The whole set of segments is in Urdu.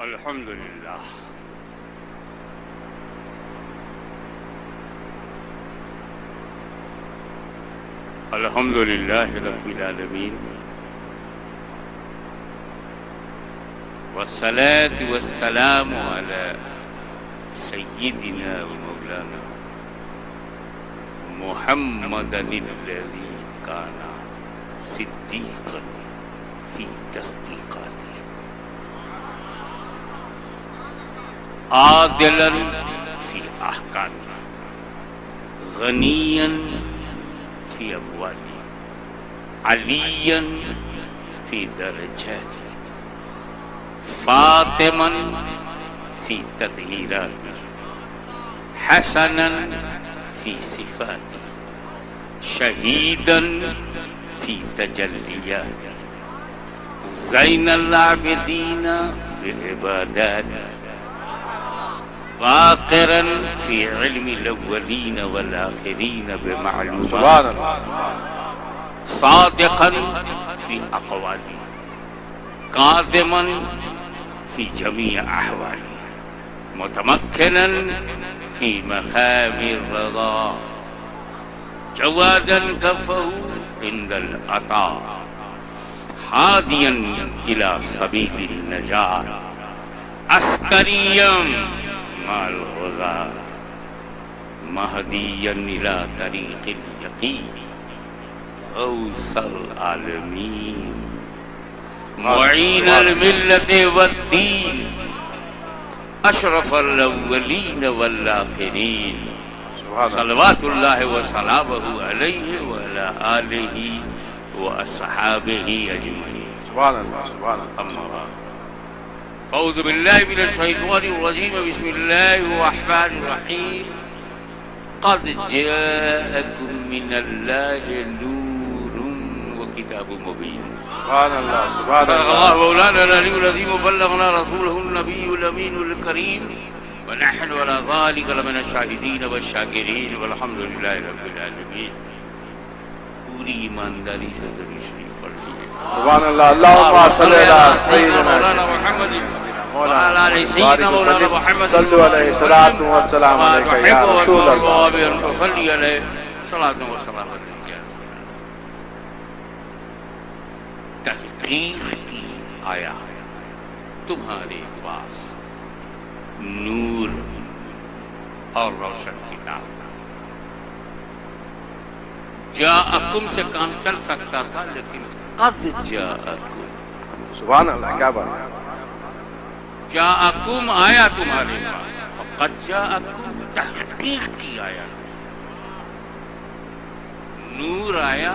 الحمد للہ الحمد للہ رب العالمین والصلاة والسلام على سیدنا و مولانا محمد الذی کان صدیقا فی تصدیقاته عادلا فی احکامه غنیا فی امواله علیا فی درجاته فاطما فی تطہیراته حسنا فی صفاته شہیدا فی تجلیاته زین العابدین بعباداته واقرا فی علم الاولین والآخرین بمعلومات صادقا فی اقوالی قادما فی جمیع احوالی متمکنا فی مقام الرضا جوادا کفہ عند العطاء ہادیا الی سبیل النجاة عسکریا مع الغزاة مہدیا الی طریق الیقین غوث العالمین معین الملت والدین اشرف الاولین والآخرین صلوات اللہ وسلامہ علیہ وعلی آلہ واصحابہ اجمعین سبحان اللہ سبحان اللہ. اما بعد فاعوذ باللہ من الشیطان الرجیم بسم اللہ الرحمن الرحیم قد جاءکم من اللہ نور وکتاب مبین سبحان اللہ سبحان صدق اللہ. اللہ مولانا العلی العظیم وبلغنا رسولہ النبی الامین الکریم ونحن على ذلك لمن الشاہدین والشاکرین والحمد للہ رب العالمین. پوری ایمانداری سے درود شریف پڑھ لیجیے. سبحان اللہ. اللہم صلی علی سیدنا مولانا محمد وعلى آل سيدنا مولانا محمد صلو علیہ الصلاۃ والسلام علیکہ یا رسول اللہ. ان صلی علیہ صلاۃ و سلام علیکہ یا رسول اللہ. تحقیق کی آیا تمہارے پاس نور اور روشن کتاب. جاءکم سے کام چل سکتا تھا لیکن قد جاءکم. سبحان اللہ. کیا بات ہے. جاءکم آیا تمہارے پاس اور قد جاءکم تحقیق کی آیا. نور آیا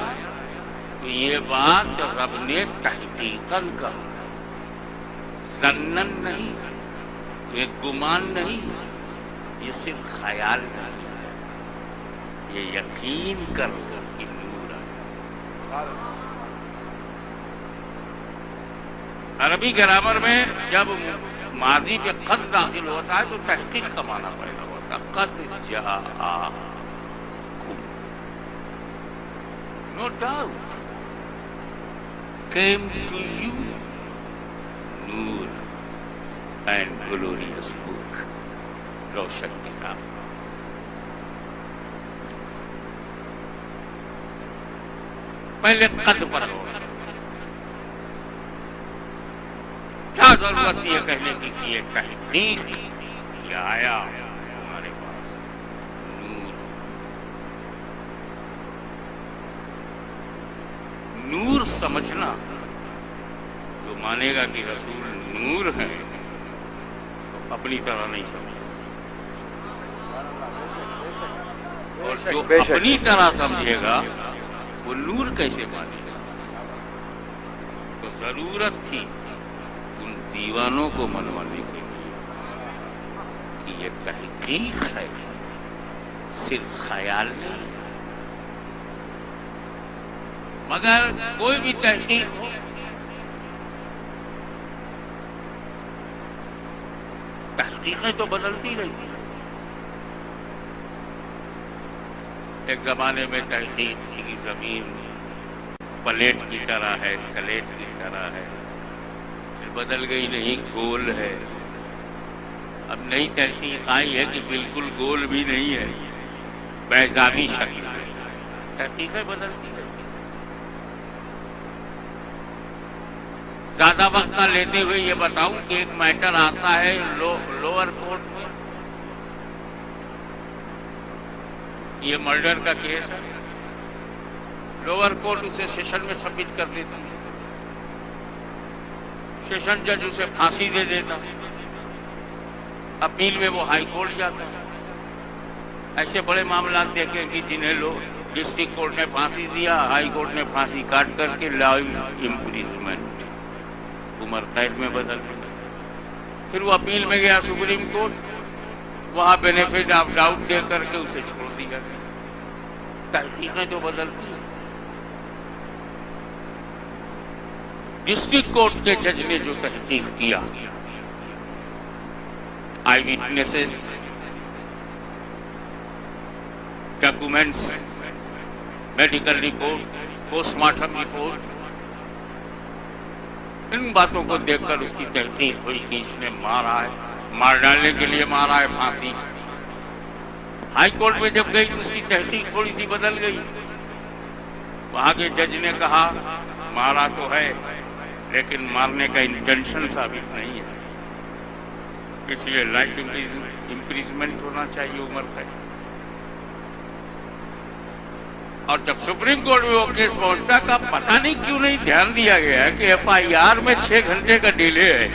تو یہ بات رب نے تحقیقاً کہا، ظنن نہیں، یہ گمان نہیں، یہ صرف خیال نہیں، یہ یقین کر کہ نور آیا. عربی گرامر میں جب ماضی پہ قد داخل ہوتا ہے تو تحقیق کا معنی پیدا ہوتا ہے. قد جاءکم، no doubt came to you Noor and glorious book، روشن کتاب. پہلے قد پر ہو، کیا ضرورت یہ کہنے کی کہ یہ تحقیق یہ آیا ہمارے پاس نور. نور سمجھنا جو مانے گا کہ رسول نور ہے تو اپنی طرح نہیں سمجھے، اور جو اپنی طرح سمجھے گا وہ نور کیسے مانے گا. تو ضرورت تھی ان دیوانوں کو منوانے کے لیے کہ یہ تحقیق ہے، صرف خیال نہیں. مگر کوئی بھی تحقیق ہو، تحقیقیں تو بدلتی رہتی. ایک زمانے میں تحقیق تھی کہ زمین پلیٹ کی طرح ہے، سلیٹ کی طرح ہے، پھر بدل گئی نہیں، گول ہے. اب نئی تحقیق آئی ہے کہ بالکل گول بھی نہیں ہے، بیضاوی شکل ہے. تحقیقیں بدلتی رہتی. زیادہ وقت نہ لیتے ہوئے یہ بتاؤں کہ ایک میٹر آتا ہے لوور کورٹ میں. یہ مرڈر کا کیس ہے. لوور کورٹ اسے سیشن میں سبمٹ کر دیتی ہے. سیشن جج اسے پھانسی دے دیتا. اپیل میں وہ ہائی کورٹ جاتا ہے. ایسے بڑے معاملات دیکھیں کہ جنہیں لوگ ڈسٹرکٹ کورٹ نے پھانسی دیا، ہائی کورٹ نے پھانسی کاٹ کر کے لائف امپریزمنٹ، عمر قید میں بدل دیا. پھر وہ اپیل میں گیا سپریم کورٹ، وہاں بینیفٹ آف ڈاؤٹ دے کر کے اسے چھوڑ دیا گیا. تحقیقیں تو بدلتی ہیں. ڈسٹرکٹ کورٹ کے جج نے جو تحقیق کیا، eye witnesses, documents, medical report, post mortem report, ان باتوں کو دیکھ کر اس کی تحقیق ہوئی کہ اس نے مارا ہے، مار ڈالنے کے لیے مارا ہے، پھانسی. ہائی کورٹ میں جب گئی تو اس کی تحقیق تھوڑی سی بدل گئی. وہاں کے جج نے کہا مارا تو ہے لیکن مارنے کا انٹینشن ثابت نہیں ہے، اس لیے لائف امپریزمنٹ ہونا چاہیے، عمر قید. اور جب سپریم کورٹ میں وہ کیس پہنچتا کا پتہ نہیں کیوں نہیں دھیان دیا گیا کہ ایف آئی آر میں 6 گھنٹے کا ڈیلے ہے.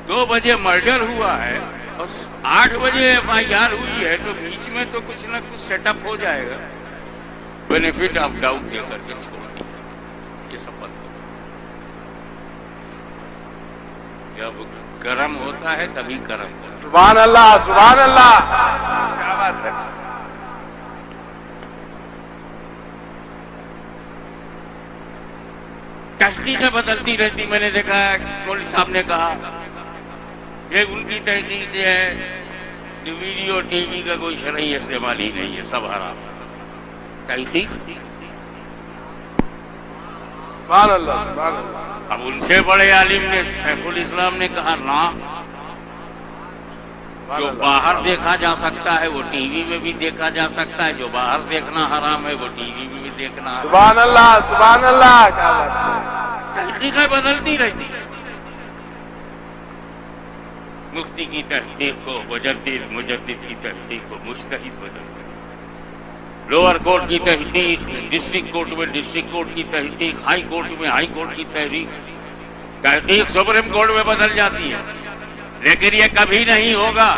2 بجے مرڈر ہوا ہے اور 8 بجے ایف آئی آر ہوئی ہے، تو بیچ میں تو کچھ نہ کچھ سیٹ اپ ہو جائے گا. بینیفٹ آف ڈاؤٹ دے کر کے چھوڑ دیا. یہ سب بات جب گرم ہوتا ہے تبھی گرم ہوتا ہے. سبحان اللہ، سبحان اللہ، کیا بات ہے. تحقیقیں بدلتی رہتی. میں نے دیکھا ہے مولوی صاحب نے کہا یہ ان کی تحقیق ہے کہ ویڈیو ٹی وی کا کوئی شرعی استعمال ہی نہیں ہے، سب حرام. تحقیق سبحان اللہ، سبحان اللہ. اب ان سے بڑے عالم نے شیخ الاسلام نے کہا نا، جو باہر دیکھا جا سکتا ہے وہ ٹی وی میں بھی دیکھا جا سکتا ہے، جو باہر دیکھنا حرام ہے وہ ٹی وی میں بھی دیکھنا حرام. سبحان اللہ، سبحان اللہ، کیا بات ہے. تحقیقیں بدلتی رہتی. مفتی کی تحقیق کو مجدد، مجدد کی تحقیق کو مجتہد بدل گئی. لوور کورٹ کی تحقیق ڈسٹرکٹ کورٹ میں، ڈسٹرکٹ کورٹ کی تحقیق ہائی کورٹ میں، ہائی کورٹ کی تحقیق سپریم کورٹ میں بدل جاتی ہے. لیکن یہ کبھی نہیں ہوگا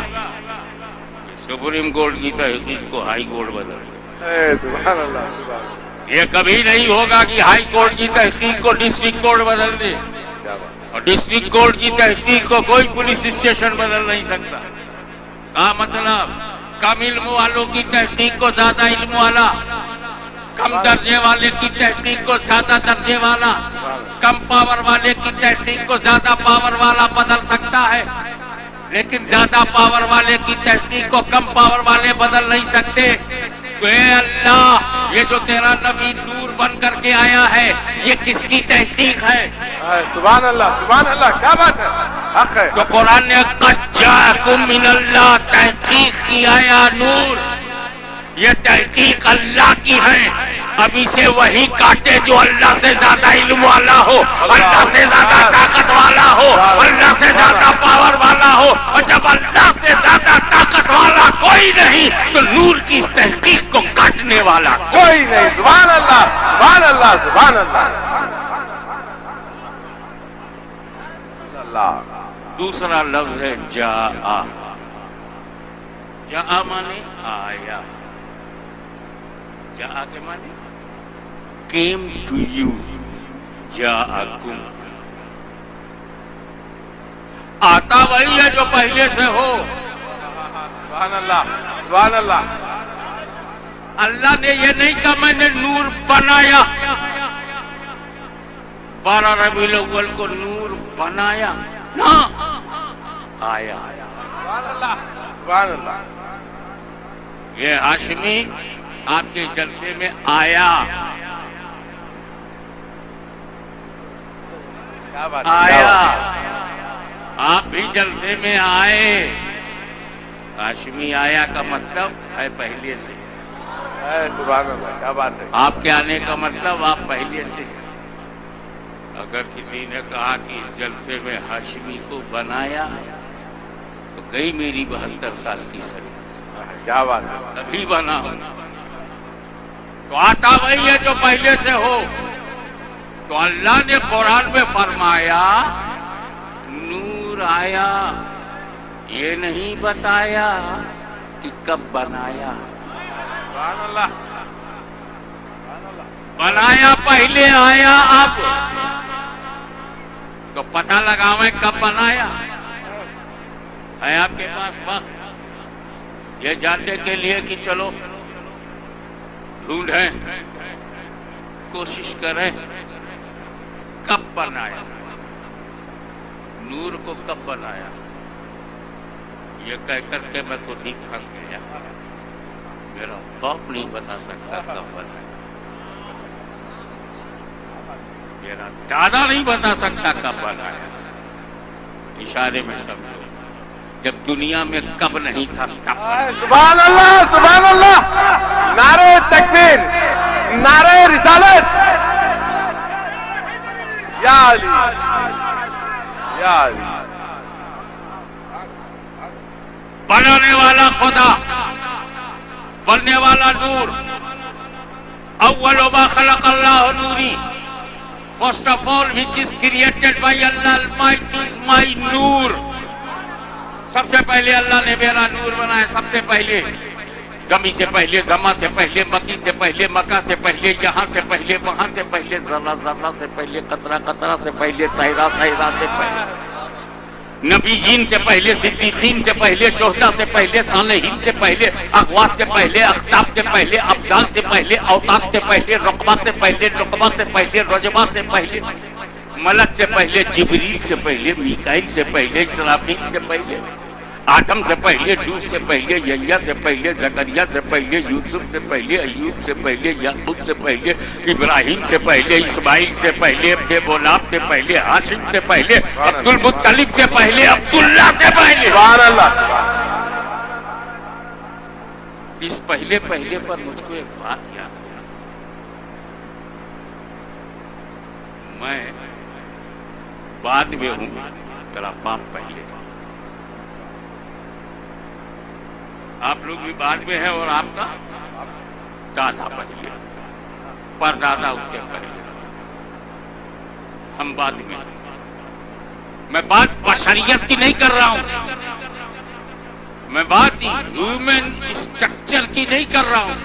کہ سپریم کورٹ کی تحقیق کو ہائی کورٹ بدل دے. سبحان اللہ، سبحان اللہ. یہ کبھی نہیں ہوگا کہ ہائی کورٹ کی تحقیق کو ڈسٹرکٹ کورٹ بدل دے، اور ڈسٹرکٹ کورٹ کی تحقیق کو کوئی پولیس اسٹیشن بدل نہیں سکتا. کا مطلب کم علم والوں کی تحقیق کو زیادہ علم والا، کم درجے والے کی تحقیق کو زیادہ درجے والا، کم پاور والے کی تحقیق کو زیادہ پاور والا بدل سکتا ہے، لیکن زیادہ پاور والے کی تحقیق کو کم پاور والے بدل نہیں سکتے. تو اے اللہ، یہ جو تیرا نبی نور بن کر کے آیا ہے یہ کس کی تحقیق ہے؟ سبحان اللہ، سبحان اللہ، کیا بات ہے. حق ہے. تو قرآن نے قد جاءکم من اللہ تحقیق کی آیا نور، یہ تحقیق اللہ کی ہے. ابھی سے وہی کاٹے جو اللہ سے زیادہ علم والا ہو، اللہ سے زیادہ طاقت والا ہو، اللہ سے زیادہ پاور والا ہو. اور جب اللہ سے زیادہ طاقت والا کوئی نہیں تو نور کی اس تحقیق کو کاٹنے والا کوئی نہیں. سبحان اللہ، سبحان اللہ، سبحان اللہ. دوسرا لفظ ہے جاء. جاء مانے آیا، جاء کے مانے came to you، جاءکم. آتا وہی ہے جو پہلے سے ہو. سبحان اللہ، سبحان اللہ. اللہ نے یہ نہیں کہا میں نے نور بنایا، 12 ربیع الاول کو نور بنایا، نہ آیا. سبحان اللہ، سبحان اللہ. یہ ہاشمی آپ کے جلسے میں آیا. آیا، آپ بھی جلسے میں آئے. ہاشمی آیا کا مطلب ہے پہلے سے. سبحان اللہ، کیا بات ہے. آپ کے آنے کا مطلب آپ پہلے سے. اگر کسی نے کہا کہ اس جلسے میں ہاشمی کو بنایا تو گئی میری 72 سال کی سروس. کیا بات ہے. ابھی بنا ہوں تو آتا وہی ہے جو پہلے سے ہو. تو اللہ نے قرآن میں فرمایا نور آیا، یہ نہیں بتایا کہ کب بنایا. سبحان اللہ. بنایا پہلے، آیا اب. تو پتہ لگاویں کب بنایا. ہے آپ کے پاس وقت یہ جاننے کے لیے کہ چلو ڈھونڈیں، کوشش کریں کب بنایا، نور کو کب بنایا. یہ کہہ کر کے میں خود ہی پھنس گیا. میرا باپ نہیں بتا سکتا کب بنایا، میرا دادا نہیں بتا سکتا کب بنایا. اشارے میں سمجھو، جب دنیا میں کب نہیں تھا تب. سبحان اللہ، سبحان اللہ. نعرہ تکبیر، نعرہ رسالت. یا علی، یا علی. بنانے والا خدا، بننے والا نور. اول ما خلق اللہ نوری. First of all which is created by Allah Almighty is my نور. سب سے پہلے اللہ نے میرا نور بنایا. سب سے پہلے زمین سے پہلے، زماں سے پہلے، مکی سے پہلے، مکہ سے پہلے، یہاں سے پہلے، وہاں سے پہلے، ذرہ ذرہ سے پہلے، قطرہ قطرہ سے پہلے، صحرا صحرا سے پہلے، نبی جین سے پہلے، صدیقین سے پہلے، شہداء سے پہلے، صالحین سے پہلے، اغوات سے پہلے، اختاب سے پہلے، ابدال سے پہلے، اوتاد سے پہلے، رقبہ سے پہلے، رقبہ سے پہلے، رجبہ سے پہلے، ملک سے پہلے، جبریل سے پہلے، میکائیل سے پہلے، اسرافیل سے پہلے، آدم سے پہلے، نوح سے پہلے، یحییٰ سے پہلے، زکریا سے پہلے، یوسف سے پہلے، ایوب سے پہلے، یعقوب سے پہلے، ابراہیم سے پہلے، اسماعیل سے پہلے، ابن بولاب سے پہلے، ہاشم سے پہلے، عبد المطلب سے پہلے، عبداللہ سے پہلے. سبحان اللہ. اس پہلے پہلے پر مجھ کو ایک بات یاد ہے. میں بعد میں ہوں، میرا باپ پہلے. آپ لوگ بھی بعد میں ہیں اور آپ کا دادا پہلے، پر دادا اس سے پہلے، ہم بعد میں. میں بات بشریت کی نہیں کر رہا ہوں، میں بات ہیومن اسٹرکچر کی نہیں کر رہا ہوں.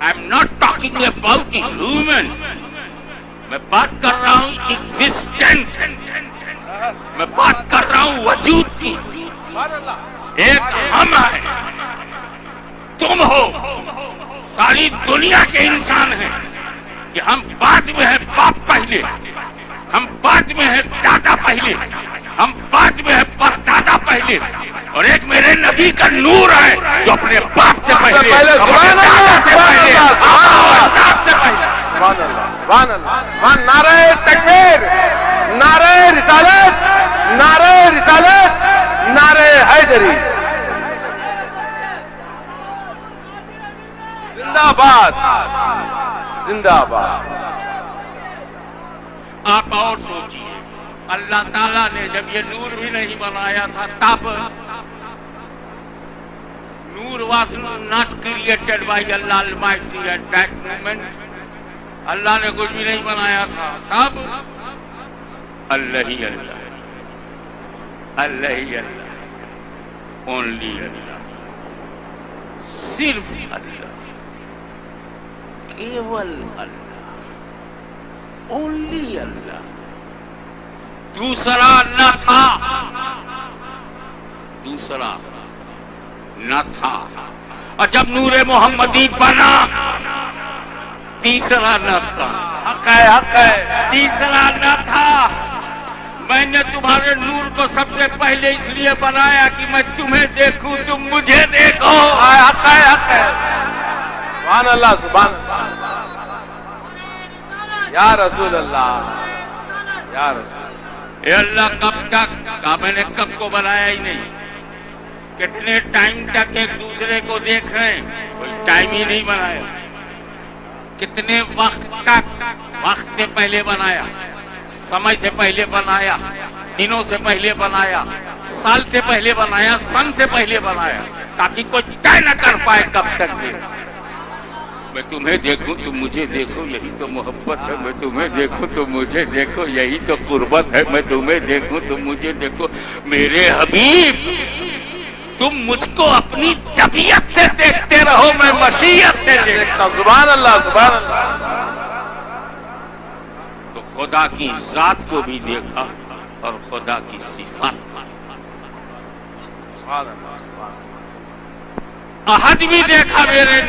I am not talking about human. میں بات کر رہا ہوں ایگزسٹنس. میں بات کر رہا ہوں وجود کی. ایک ہم ہے، تم ہو، ساری دنیا کے انسان ہیں کہ ہم بعد میں ہیں باپ پہلے، ہم بعد میں ہیں دادا پہلے، ہم بعد میں ہیں پردادا پہلے. اور ایک میرے نبی کا نور ہے جو اپنے باپ سے پہلے، اپنے دادا سے پہلے، آبا و اجداد سے پہلے. سبحان اللہ، سبحان اللہ. نعرہ تکبیر، نعرہ رسالت، نعرہ رسالت، نعرہ حیدری. زندہ باد، زندہ باد. آپ اور سوچئے، اللہ تعالیٰ نے جب یہ نور بھی نہیں بنایا تھا تب نور was not created by Allah Almighty at that moment. اللہ نے کچھ بھی نہیں بنایا تھا تب اللہ ہی اللہ، اللہ ہی اللہ، اونلی اللہ، صرف اللہ، کیول اللہ، اونلی اللہ. دوسرا نہ تھا، دوسرا نہ تھا. اور جب نور محمدی بنا تیسرا نہ تھا. حق ہے، حق ہے. تیسرا نہ تھا. میں نے تمہارے نور کو سب سے پہلے اس لیے بنایا کہ میں تمہیں دیکھوں، تم مجھے دیکھو. حق ہے، حق ہے. سبحان اللہ، سبحان اللہ. یا رسول اللہ، یا رسول اے اللہ کب تک؟ کہا میں نے کب کو بنایا ہی نہیں. کتنے ٹائم تک ایک دوسرے کو دیکھ رہے ہیں؟ کوئی ٹائم ہی نہیں بنایا. کتنے وقت تک؟ وقت سے پہلے بنایا، سمے سے پہلے بنایا، دنوں سے پہلے بنایا، سال سے پہلے بنایا، سن سے پہلے بنایا، تاکہ کوئی طے نہ کر پائے کب تک دیکھ. میں تمہیں دیکھوں تم مجھے دیکھو، یہی تو محبت ہے. میں تمہیں دیکھوں تم مجھے دیکھو، یہی تو قربت ہے. میں تمہیں دیکھوں تم مجھے دیکھو. میرے حبیب تم مجھ کو اپنی طبیعت سے دیکھتے رہو، میں مشیت سے دیکھتا. سبحان اللہ سبحان اللہ. تو خدا کی ذات کو بھی دیکھا اور خدا کی صفات کو. سبحان اللہ سبحان احد بھی دیکھا میرے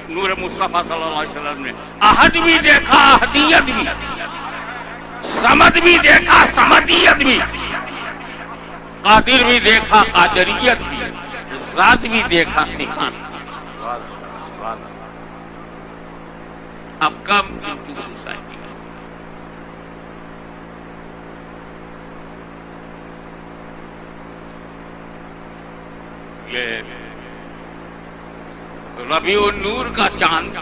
نور مصطفیٰ صلی اللہ علیہ وسلم نے. احد بھی دیکھا، احدیت بھی. سمد بھی دیکھا، سمدیت بھی. قادر بھی دیکھا، قادریت بھی. ذات بھی دیکھا، صفات. اللہ. اب کم ان کی سوسائٹی ہے. یہ ربیع النور کا چاند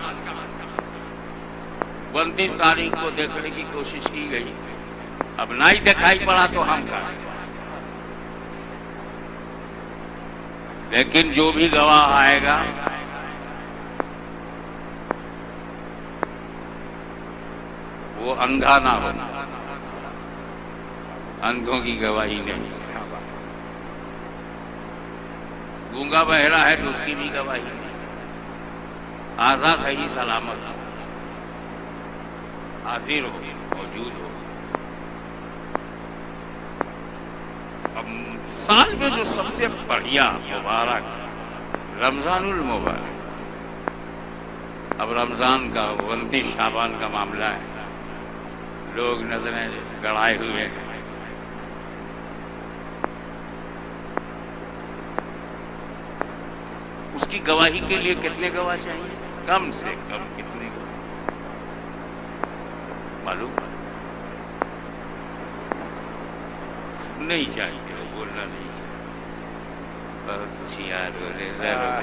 29 تاریخ کو دیکھنے کی کوشش کی گئی. اب نہ ہی دکھائی پڑا تو ہم کا. لیکن جو بھی گواہ آئے گا وہ اندھا نہ ہو. اندھوں کی گواہی نہیں. گونگا بہرا ہے تو اس کی بھی گواہی نہیں. آزاد صحیح سلامت ہو، حاضر ہو، موجود ہو. اب سال میں جو سب سے بڑھیا مبارک رمضان المبارک، اب رمضان کا 29 شعبان کا معاملہ ہے. لوگ نظریں گڑائے ہوئے ہیں. اس کی گواہی کے لیے کتنے گواہ چاہیے؟ کم سے کم کتنے گواہ معلوم نہیں چاہیے. بولنا نہیں چاہیے. بہت ہوشیار ہو رہے ضرور.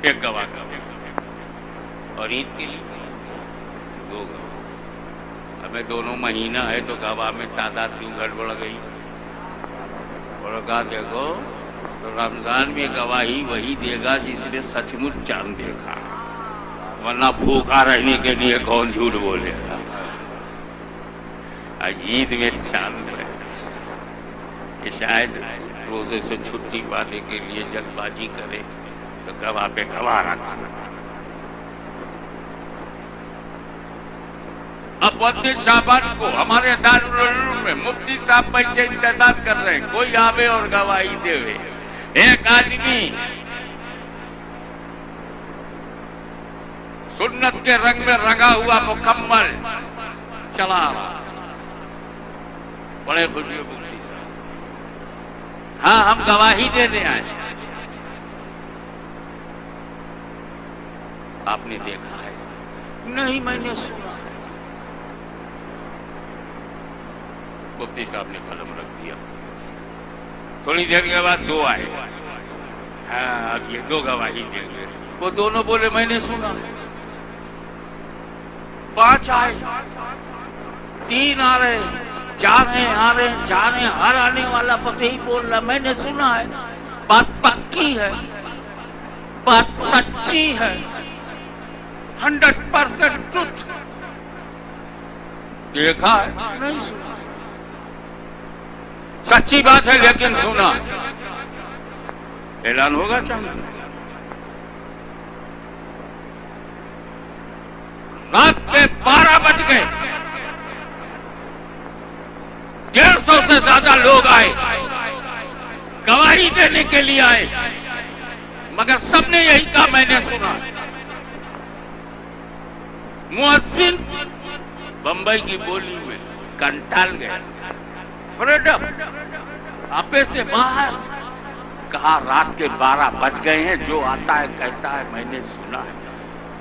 ایک گواہ کا. اور عید کے لیے 2 گواہ. ہمیں دونوں مہینہ ہے تو گواہ میں تعداد کیوں گڑبڑ گئی؟ اور کہا دیکھو رمضان میں گواہی وہی دے گا جس نے سچ مچ چاند دیکھا، ورنہ بھوکا رہنے کے لیے کون جھوٹ بولے گا. عید میں چانس ہے کہ شاید روزے سے چھٹی پانے کے لیے جلد بازی کرے تو گواہ پہ گواہ رکھو. اب 29 شعبان کو ہمارے دارالعلوم میں مفتی صاحب بچے انتظار کر رہے ہیں کوئی آوے اور گواہی دے. ایک آدمی سنت کے رنگ میں رنگا ہوا مکمل چلا رہا. بڑے خوشی ہو مفتی صاحب. ہاں ہم گواہی دینے آئے. آپ نے دیکھا ہے؟ نہیں میں نے سنا. مفتی صاحب نے قلم رکھ دیا. تھوڑی دیر کے بعد 2 آئے. ہاں اب یہ 2 گواہی دیں گے. وہ دونوں بولے میں نے سنا. 5 آئے. 3 آ رہے، جا رہے آ رہے جا رہے. ہر آنے والا بس یہی بول رہا میں نے سنا ہے. بات پکی ہے، بات سچی ہے، 100% ٹروتھ. دیکھا ہے نہیں سنا. سچی بات ہے لیکن سنا. اعلان ہوگا چاند. رات کے 12 بج گئے. 150 سے زیادہ لوگ آئے، گواہی دینے کے لیے آئے، مگر سب نے یہی کہا میں نے سنا. مؤذن بمبئی کی بولی میں کنٹال گیا. فریڈم آپے سے باہر کہا رات کے 12 بج گئے ہیں، جو آتا ہے کہتا ہے میں نے سنا ہے.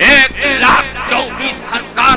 1,24,000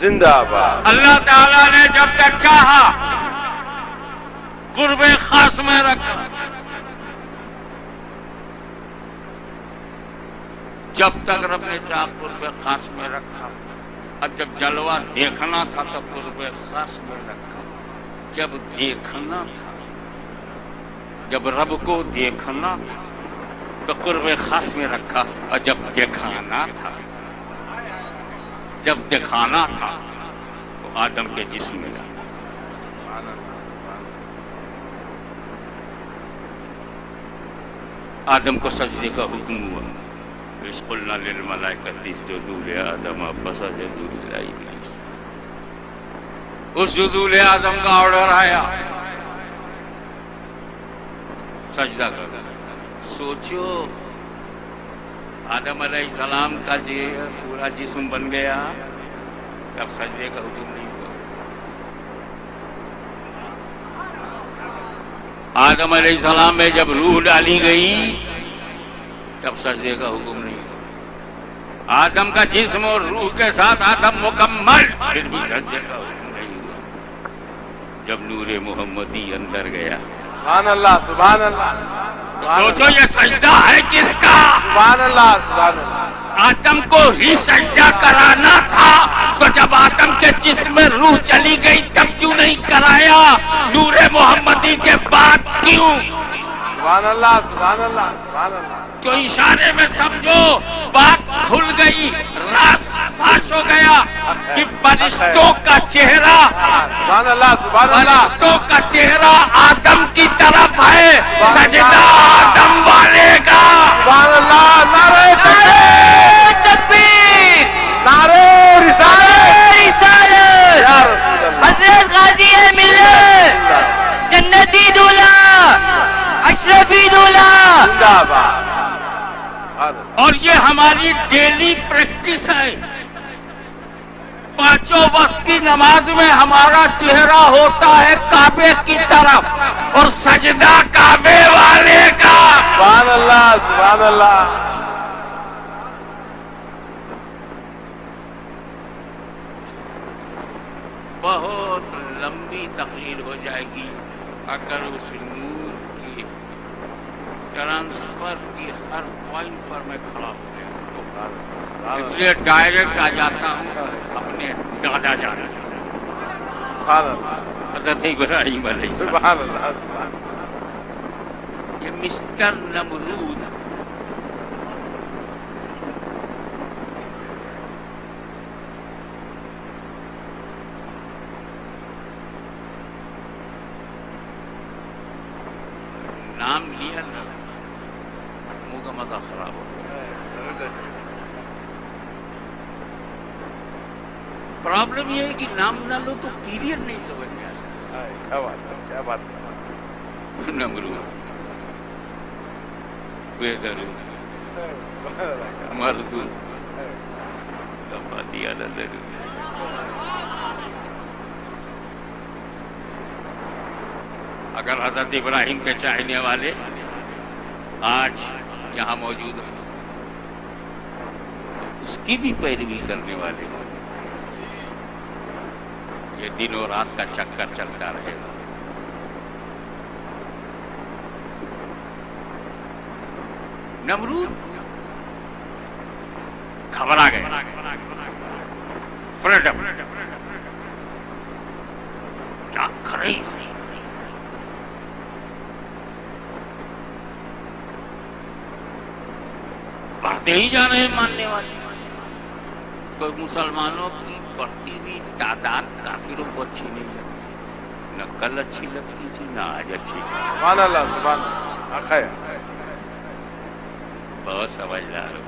زندہ باد. اللہ تعالیٰ نے جب تک چاہا قرب خاص میں رکھا، جب تک رب نے چاہا قرب خاص میں رکھا. اب جب جلوہ دیکھنا تھا تو قرب خاص میں رکھا. جب دیکھنا تھا، جب رب کو دیکھنا تھا تو قرب خاص میں رکھا، اور جب دکھانا تھا، جب دکھانا تھا تو آدم کے جسم میں رکھا. آدم کو سجدے کا حکم ہوا. اذ قلنا للملائکۃ اسجدوا لآدم فسجدوا الا ابلیس. اسجدوا لآدم کا آرڈر آیا، سجدہ کرو. سوچو آدم علیہ السلام کا جو پورا جسم بن گیا، تب سجدے کا حکم نہیں ہوا. آدم علیہ السلام میں جب روح ڈالی گئی تب سجدے کا حکم نہیں ہوا. آدم کا جسم اور روح کے ساتھ آدم مکمل، پھر بھی سجدے کا حکم نہیں ہوا. جب نور محمدی اندر گیا، سبحان اللہ سبحان اللہ. سوچو یہ سجدہ ہے کس کا؟ سبحان اللہ سبحان اللہ. آدم کو ہی سجدہ کرانا تھا تو جب آدم کے جسم میں روح چلی گئی تب کیوں نہیں کرایا؟ نور محمدی کے بعد کیوں؟ سبحان اللہ سبحان اللہ سبحان اللہ. تو اشارے میں سمجھو بات کھل گئی، راز فاش ہو گیا کہ فرشتوں کا چہرہ، سبحان اللہ سبحان اللہ. فرشتوں کا چہرہ آدم کی طرف ہے، سجدہ آدم والے کا. سبحان اللہ. نعرہ تکبیر، نعرہ رسالت یا رسول اللہ. حضرت غازی ملت، جنتی دولہ، اشرفی دولہ. زندہ باد. اور یہ ہماری ڈیلی پریکٹس ہے. پانچوں وقت کی نماز میں ہمارا چہرہ ہوتا ہے کعبے کی طرف اور سجدہ کعبے والے کا. سبحان اللہ سبحان اللہ. بہت لمبی تقریر ہو جائے گی اگر اس نور کی ٹرانسفر کی ہر پوائنٹ پر میں کھڑا ہو گیا. اس لیے ڈائریکٹ آ جاتا ہوں اپنے دادا جانا، سبحان اللہ حضرت ابراہیم علیہ السلام. سبحان اللہ سبحان اللہ. یہ مسٹر نمرود نام لیا نا، منہ کا مزہ خراب ہو گیا. پرابلم یہ ہے کہ نام نہ لو تو پیریڈ نہیں سمجھ میں آتا. کیا بات ہے کیا بات ہے. نمرود، بے درود، مردود، لفاتی علی درود. اگر حضرت ابراہیم کے چاہنے والے آج یہاں موجود ہیں تو اس کی بھی پیروی کرنے والے ہیں. یہ دن اور رات کا چکر چلتا رہے گا. نمرود گھبرا گئے، فریڈم کیا کرے اس میں. بڑھتے ہی جا رہے ہیں ماننے والے. کوئی مسلمانوں کی بڑھتی ہوئی تعداد کافروں کو اچھی نہیں لگتی، نہ کل اچھی لگتی تھی نہ آج اچھی. سبحان اللہ سبحان اللہ. خیر بہت سمجھدار ہو.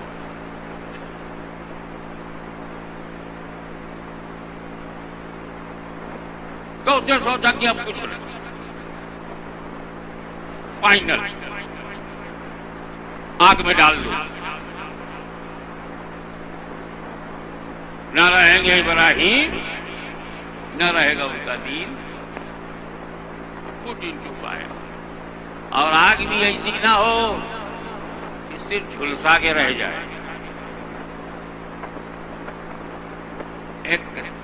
تو اسے سوچا کہ اب کچھ نہیں، فائنل آگ میں ڈال دو. نہ رہیں گے ابراہیم، نہ رہے گا ان کا دین. Put into fire. اور آگ بھی ایسی نہ ہو کہ صرف جھلسا کے رہ جائے. ایک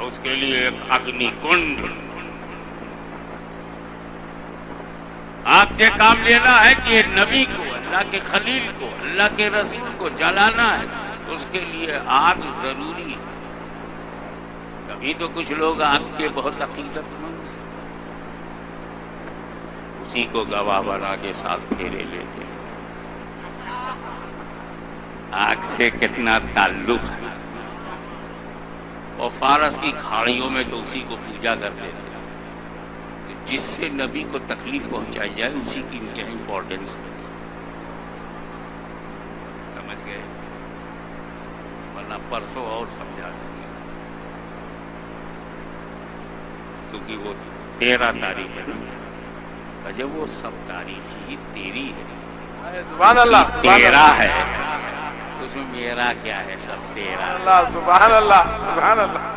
اس کے لیے ایک اگنی کنڈ. آگ سے کام لینا ہے کہ نبی کو، اللہ کے خلیل کو، اللہ کے رسول کو جلانا ہے، اس کے لیے آگ ضروری ہے. کبھی تو کچھ لوگ آگ کے بہت عقیدت مند ہیں، اسی کو گواہ بنا کے ساتھ پھیرے لیتے ہیں. آگ سے کتنا تعلق ہے. اور فارس کی کھاڑیوں میں تو اسی کو پوجا کرتے تھے. جس سے نبی کو تکلیف پہنچائی جائے اسی کی ان کے امپورٹنس ہے. سمجھ گئے؟ ورنہ پرسوں اور سمجھا دیں گے، کیونکہ وہ 13 تاریخ ہے نا. جب وہ سب تاریخ ہی تیری ہے، سبحان اللہ، 13 ہے، اس میں میرا کیا ہے؟ سب 13. اللہ سبحان اللہ سبحان اللہ.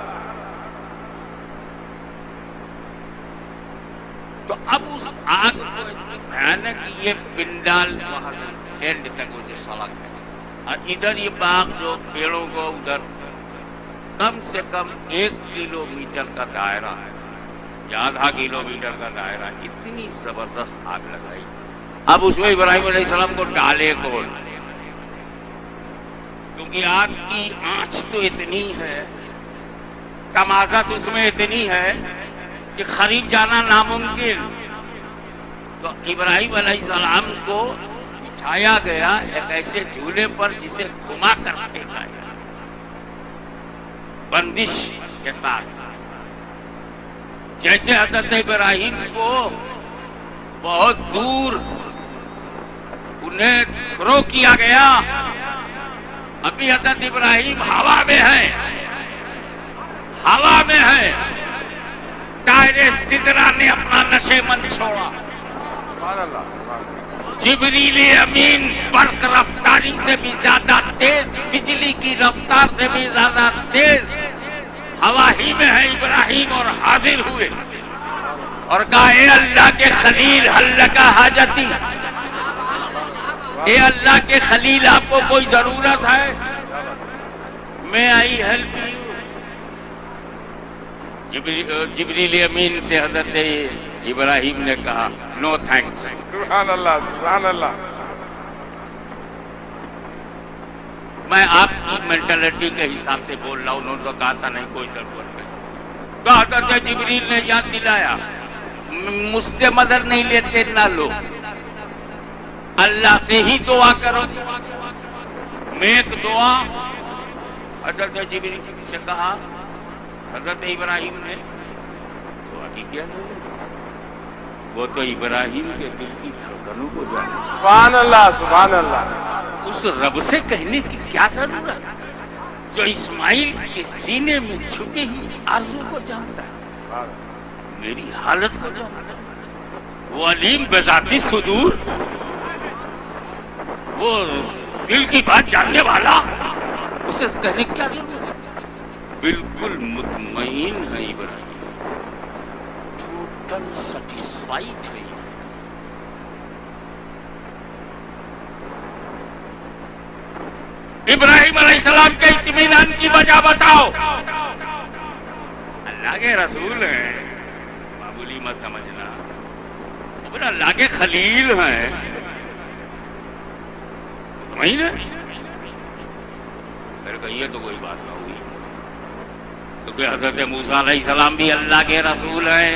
تو اب اس آگ کو اتنی بھیانک، یہ پنڈال وہاں سے اینڈ تک وہ جو سڑک ہے، اور ادھر یہ باغ جو پیڑوں کو ادھر کم سے کم 1 کلومیٹر کا دائرہ ہے یا آدھا کلومیٹر کا دائرہ. اتنی زبردست آگ لگائی. اب اس میں ابراہیم علیہ السلام کو ڈالے کون؟ کیونکہ آگ کی آنچ تو اتنی ہے، تمازت اس میں اتنی ہے کہ قریب جانا ناممکن. تو ابراہیم علیہ السلام کو بچھایا گیا ایک ایسے جھولے پر جسے گھما کر پھینکا گیا بندش کے ساتھ. جیسے حضرت ابراہیم کو بہت دور انہیں تھرو کیا گیا، ابھی حضرت ابراہیم ہوا میں ہے، ہوا میں ہے. دائرے سدرا نے اپنا نشیمن چھوڑا. جبریل امین برق رفتاری سے بھی زیادہ تیز، بجلی کی رفتار سے بھی زیادہ تیز ہوا ہی میں ہے ابراہیم، اور حاضر ہوئے اور کہا اے اللہ کے خلیل حل کا حاجتی، اے اللہ کے خلیل آپ کو کوئی ضرورت ہے؟ میں آئی ہیلپ یو. جبریل امین سے حضرت ابراہیم نے کہا نو تھینکس. سبحان اللہ سبحان اللہ. میں آپ کی مینٹلٹی کے حساب سے بول رہا ہوں. انہوں نے تو کہا تھا نہیں کوئی ضرورت نہیں. تو حضرت جبریل نے یاد دلایا مجھ سے مدد نہیں لیتے نہ لو، اللہ سے ہی دعا کرو. میں ایک دعا حضرت جبریل سے کہا. حضرت ابراہیم نے دعا کی کیا ضرورت؟ وہ تو ابراہیم کے دل کی دھڑکنوں کو جانا. سبحان اللہ سبحان اللہ. اس رب سے کہنے کی کیا ضرورت جو اسماعیل کے سینے میں چھپی ہوئی آرزو کو جانتا ہے، میری حالت کو جانتا ہے. وہ علیم بذاتی صدور، وہ دل کی بات جاننے والا، اسے کہنے کی کیا ضرورت؟ بالکل مطمئن ہے ابراہیم، ٹوٹل سیٹسفائیڈ ہے. ابراہیم علیہ السلام کے اطمینان کی وجہ بتاؤ. اللہ کے رسول ہیں، معمولی مت سمجھنا. ابن اللہ کے خلیل ہیں، مطمئن ہے. پھر کہیے تو کوئی بات نہ ہوئی، کیونکہ حضرت موسیٰ علیہ السلام بھی اللہ کے رسول ہیں،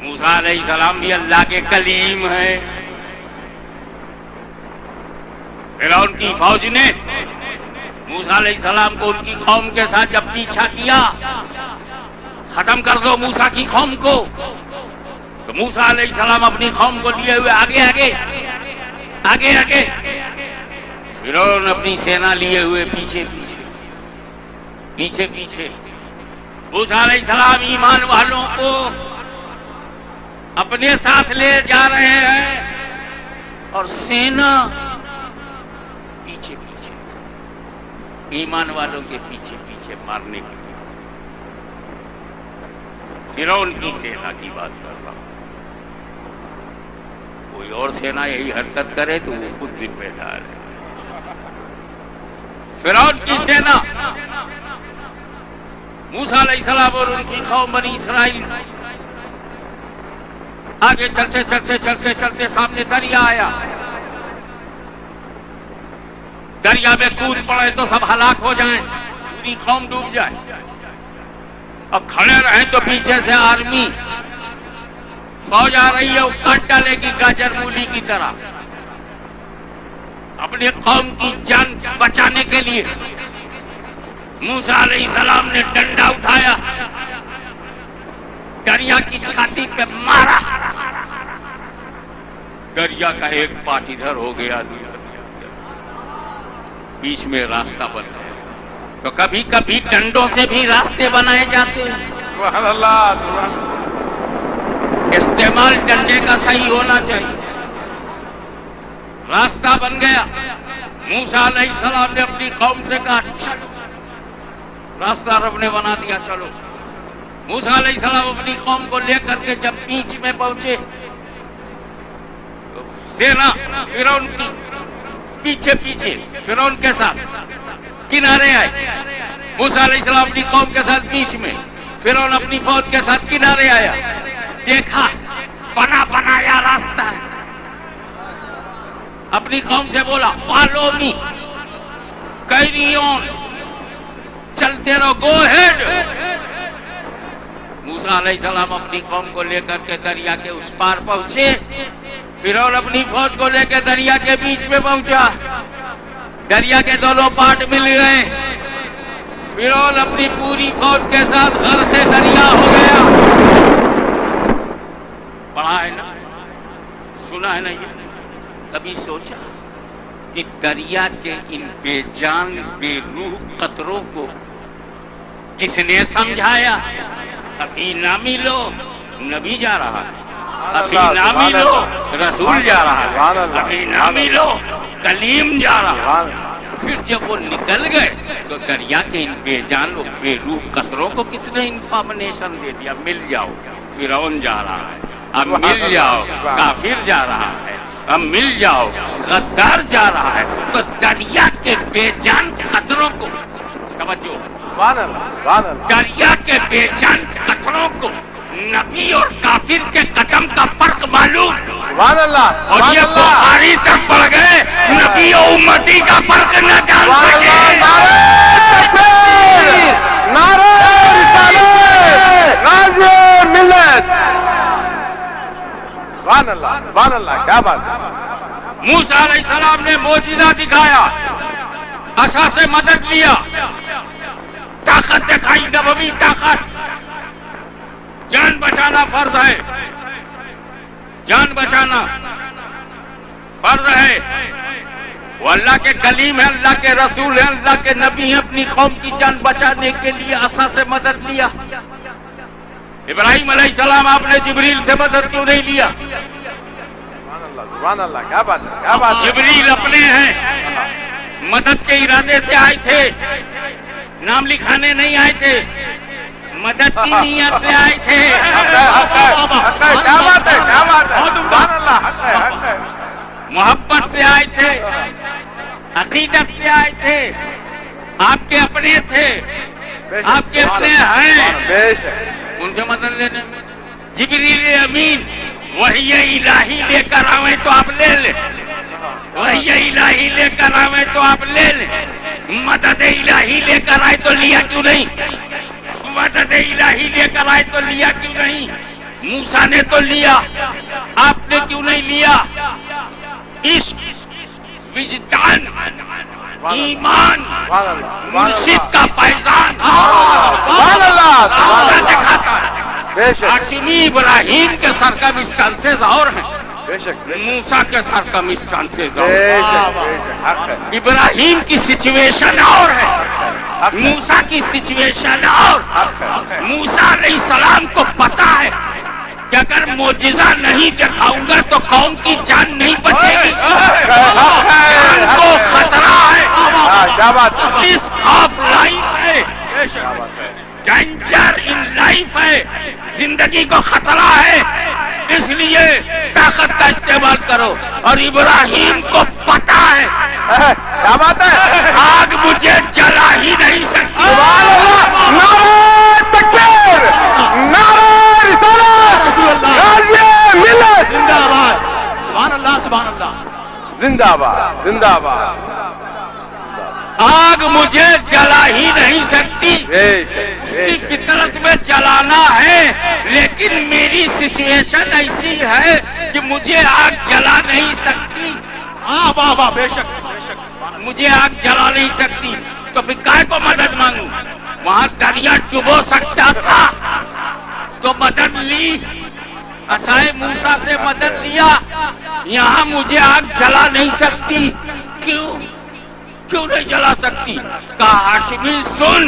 موسیٰ علیہ السلام بھی اللہ کے کلیم ہیں. فرعون کی فوج نے موسیٰ علیہ السلام کو ان کی قوم کے ساتھ جب پیچھا کیا، ختم کر دو موسیٰ کی قوم کو، تو موسیٰ علیہ السلام اپنی قوم کو لیے ہوئے آگے آگے آگے آگے، فرعون اپنی سینا لیے ہوئے پیچھے پیچھے پیچھے پیچھے. موسیٰ علیہ السلام ایمان والوں کو اپنے ساتھ لے جا رہے ہیں اور سینا پیچھے پیچھے، ایمان والوں کے پیچھے پیچھے مارنے کے لیے. فرعون کی سینا کی بات کر رہا ہوں. کوئی اور سینا یہی حرکت کرے تو وہ خود ذمہ دار ہے. فرعون کی سینا موسیٰ علیہ السلام اور ان کی قوم بنی اسرائیل آگے چلتے چلتے چلتے چلتے سامنے دریا آیا. دریا میں کود پڑے تو سب ہلاک ہو جائیں, پوری قوم ڈوب جائے. اب کھڑے رہیں تو پیچھے سے آرمی فوج آ رہی ہے, وہ کاٹ ڈالے گی گاجر مولی کی طرح. اپنی قوم کی جان بچانے کے لیے موسیٰ علیہ السلام نے ڈنڈا اٹھایا, دریا کی چھاتی پہ مارا. دریا کا ایک پارٹ ادھر ہو گیا, دوسرا بیچ میں راستہ بن گیا. تو کبھی کبھی ڈنڈوں سے بھی راستے بنائے جاتے ہیں. سبحان اللہ. استعمال ڈنڈے کا صحیح ہونا چاہیے. راستہ بن گیا. موسیٰ علیہ السلام نے اپنی قوم سے کہا چلو, راستہ رب نے بنا دیا, چلو. موسیٰ علیہ السلام اپنی قوم کو لے کر کے جب بیچ میں پہنچے تو سینا فرعون کی پیچھے پیچھے فرعون کے ساتھ کنارے آئے. موسیٰ علیہ السلام اپنی قوم کے ساتھ بیچ میں, فرعون اپنی فوج کے ساتھ کنارے آیا. دیکھا بنا بنایا راستہ ہے. اپنی قوم سے بولا فالو می, کیری آن, چلتے رہو, گو ہیڈ. موسیٰ علیہ السلام اپنی قوم کو لے کر کے دریا کے اس پار پہنچے. فرعون اپنی فوج کو لے کے دریا کے بیچ میں پہنچا. دریا کے دونوں پارٹ مل گئے. فرعون اپنی پوری فوج کے ساتھ غرق دریا ہو گیا. پڑھا ہے نا, سنا ہے نا. یہ کبھی سوچا کہ دریا کے ان بے جان بے روح قطروں کو کس نے سمجھایا؟ ابھی نہ ملو نبی جا رہا ہے, ابھی نہ ملو رسول جا رہا ہے, ابھی نہ ملو کلیم جا رہا ہے. پھر جب وہ نکل گئے تو دریا کے ان بے جان و بے روح قطروں کو کس نے انفارمیشن دے دیا, مل جاؤ فرعون جا رہا ہے, اب مل جاؤ کافر جا رہا ہے, اب مل جاؤ غدار جا رہا ہے. تو دریا کے بے جان قطروں کو توجہ, دریا کے بے جان قطروں کو نبی اور کافر کے قدم کا فرق معلوم, اور یہ بخاری تک پڑھ گئے, نبی اور امتی کا فرق نہ جان سکے. نعرہ رسالت, غازی ملت. سبحان اللہ, سبحان اللہ, کیا بات ہے. موسیٰ علیہ السلام نے معجزہ دکھایا, عصا سے مدد لیا, طاقت دکھائی, نبوی طاقت. جان بچانا فرض ہے, جان بچانا فرض ہے. وہ اللہ کے کلیم ہے, اللہ کے رسول ہے, اللہ کے نبی ہیں. اپنی قوم کی جان بچانے کے لیے عصا سے مدد لیا. ابراہیم علیہ السلام آپ نے جبریل سے مدد کیوں نہیں لیا؟ سبحان اللہ, کیا بات ہے, کیا بات ہے. جبریل اپنے ہیں, مدد کے ارادے سے آئے تھے, نام لکھانے نہیں آئے تھے, مدد کی نیت سے آئے تھے. کیا بات ہے, کیا بات ہے. سبحان اللہ, حق ہے, حق ہے. محبت سے آئے تھے, عقیدت سے آئے تھے. آپ کے اپنے تھے, آپ کے اپنے ہیں, بے شک. ان سے مدد لینے میں جبریل امین وحی الہی لے کر آویں تو آپ لے لیں, وحی الہی لے کر آویں تو آپ لے لیں. مدد الہی لے کر آئے تو لیا کیوں نہیں؟ مدد الہی لے کر آئے تو لیا کیوں نہیں؟ موسیٰ نے تو لیا, آپ نے کیوں نہیں لیا؟ عشق, وجدان, ایمان, مرشد کا فیضان دکھاتا ہے. ہاشمی ابراہیم کے سرکمسٹانسز اور ہیں, موسیٰ کے سرکمسٹانسز اور ہیں. ابراہیم کی سچویشن اور ہے, موسیٰ کی سچویشن اور. موسیٰ علیہ السلام کو پتا ہے کہ اگر معجزہ نہیں دکھاؤں گا تو قوم کی جان نہیں بچے گی, جان کو خطرہ ہے, رسک آف لائف ہے, ڈینجر ان لائف ہے, زندگی کو خطرہ ہے, اس لیے طاقت کا استعمال کرو. اور ابراہیم کو پتا ہے کیا بات ہے؟ آگ مجھے جلا ہی نہیں سکتی. سبحان اللہ. نعرہ تکبیر، نعرہ رسالت، رسول اللہ غازی ملت. زندہ آباد. سبحان اللہ سبحان اللہ. زندہ آباد، زندہ آباد. آگ مجھے جلا ہی نہیں سکتی. اس کی فطرت میں جلانا ہے، لیکن میری سچویشن ایسی ہے کہ مجھے آگ جلا نہیں سکتی. ہاں واہ واہ بے شک بے شک. مجھے آگ جلا نہیں سکتی تو پھر کائے کو مدد مانگوں؟ وہاں دریا ڈبو سکتا تھا تو مدد لی، عصائے موسیٰ سے مدد لیا. یہاں مجھے آگ جلا نہیں سکتی. کیوں نہیں جلا سکتی؟ کہا ہاشمی سن،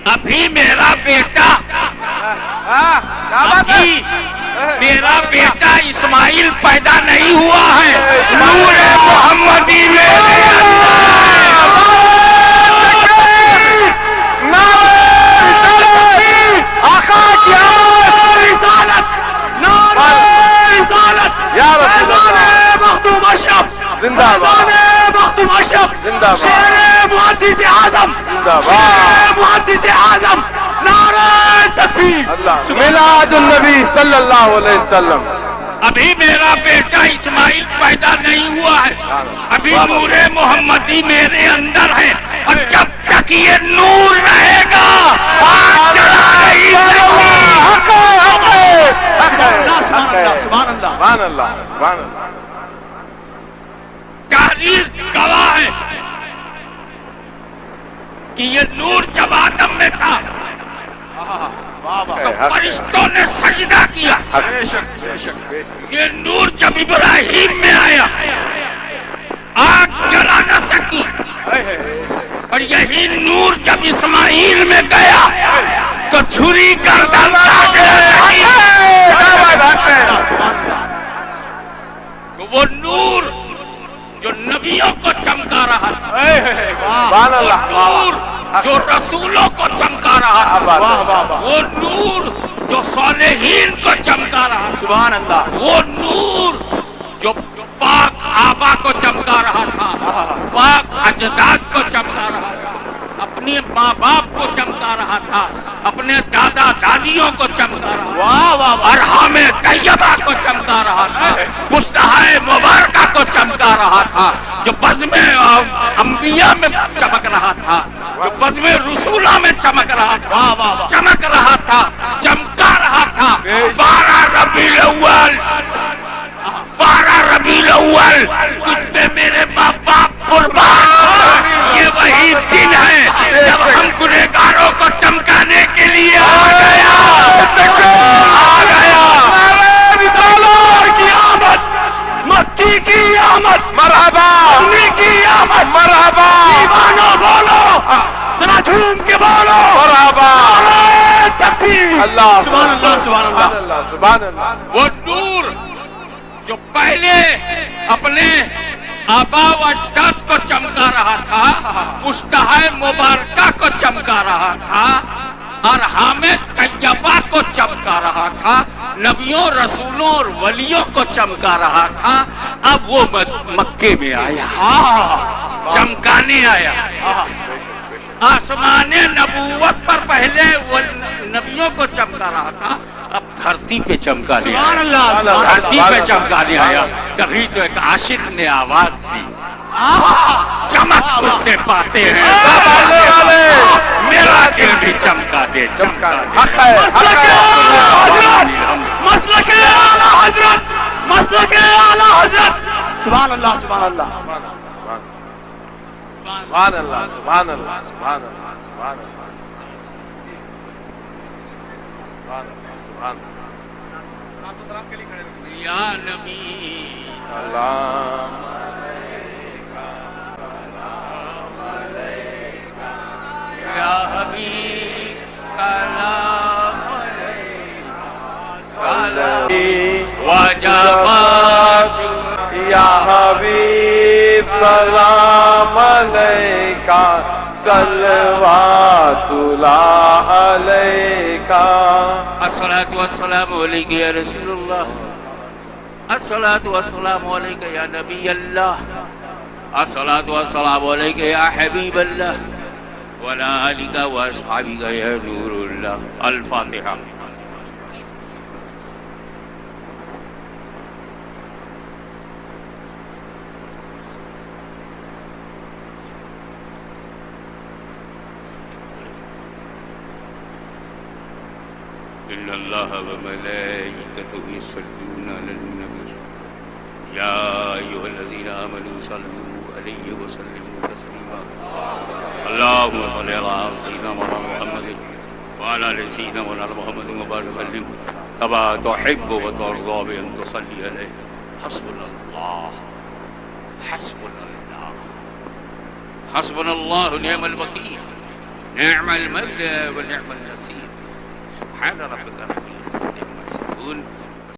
ابھی میرا بیٹا میرا بیٹا اسماعیل پیدا نہیں ہوا ہے. نور محمدی میرے آقا کی رسالت، نعرہ رسالت، یا رسول اللہ. مخدوم اشرف، زندہ آباد، مخدوم اشرف، زندہ آباد. شیر محدث اعظم، زندہ آباد. شیر محدث اعظم. نعرہ تکبیر. اللہ. میلاد النبی صلی اللہ علیہ وسلم. ابھی میرا بیٹا اسماعیل پیدا نہیں ہوا ہے، ابھی نور محمدی میرے اندر ہے، اور جب تک یہ نور رہے گا آگ جلا نہیں سکتی. سبحان اللہ سبحان اللہ. سبحان اللہ، سبحان اللہ. تاریخ گواہ ہے کہ یہ نور جب آدم میں تھا تو فرشتوں نے سجدہ کیا. بے شک بے شک بے شک. یہ نور جب ابراہیم میں آیا آگ جلا نہ سکی، اور یہی نور جب اسماعیل میں گیا تو چھری گردن کاٹ نہ سکی. وہ نور جو نبیوں کو چمکا رہا تھا، سبحان اللہ. نور جو رسولوں کو چمکا رہا تھا، واہ واہ واہ. وہ نور جو صالحین کو چمکا رہا تھا، سبحان اللہ. وہ نور جو پاک آبا کو چمکا رہا تھا، پاک اجداد کو چمکا رہا تھا، اپنے ماں باپ کو چمکا رہا تھا، اپنے دادا دادیوں کو چمکا رہا تھا، واہ واہ واہ. ارحام طیبہ کو چمکا رہا تھا، مصطفی مبارکہ کو چمکا رہا تھا، جو بزم انبیاء میں چمک رہا تھا، جو بزم رسولہ میں چمک رہا تھا، واہ واہ واہ. چمک رہا تھا، چمکا رہا تھا. 12 ربیع الاول، 12 ربیع الاول تجھ پہ میرے ماں باپ قربان. یہ وہی دن ہے جب ہم گنہگاروں کو چمکانے کے لیے آ گیا. کی آمد، مکی کی آمد، مرحبا، مدنی کی آمد. مرحبا، ایمانو بولو، ذرا جھوم کے بولو. مرحبا. نعرہ تکبیر. اللہ. سبحان اللہ سبحان اللہ. اللہ، سبحان اللہ. وہ نور جو پہلے اپنے آبا و اجداد کو چمکا رہا تھا، مصطفی مبارکہ کو چمکا رہا تھا، اور حامد طیبہ کو چمکا رہا تھا، نبیوں رسولوں اور ولیوں کو چمکا رہا تھا. اب وہ مکے میں آیا، چمکانے آیا. آسمان نبوت پر پہلے وہ نبیوں کو چمکا رہا تھا، اب دھرتی پہ چمکانے سبحان آیا. اللہ سبحان اللہ. دھرتی پہ چمکانے آیا. کبھی تو ایک عاشق نے آواز دی، چمک تجھ سے پاتے ہیں میرا دل بھی چمکا دے، چمکا دے. حق ہے، حق ہے. مسلک اعلیٰ حضرت، مسلک اعلیٰ حضرت. سبحان اللہ سبحان اللہ. سبحان اللہ، سبحان اللہ، سبحان اللہ، سبحان اللہ. یا نبی سلام یا حبیب سلام علیکہ، سلام وجبات یا حبیب سلام علیکہ، صلوات اللہ علیکہ. الصلاۃ والسلام علیکہ یا رسول اللہ. الصلاة والسلام عليك يا نبي الله، الصلاة والسلام عليك يا حبيب الله، وعلى آلك وأصحابك يا نور الله. الفاتحة. إن الله وملائكته يصلون على النبي يا أيها الذين آمنوا صلوا عليه وسلموا تسليما. اللهم صل على سيدنا مولانا محمد وعلى آل سيدنا مولانا محمد وبارك وسلم كما تحب وترضى بأن تصلي عليه. حسبنا الله حسبنا الله حسبنا الله نعم الوكيل نعم المولى ونعم النصير. سبحان ربك رب العزة عما يصفون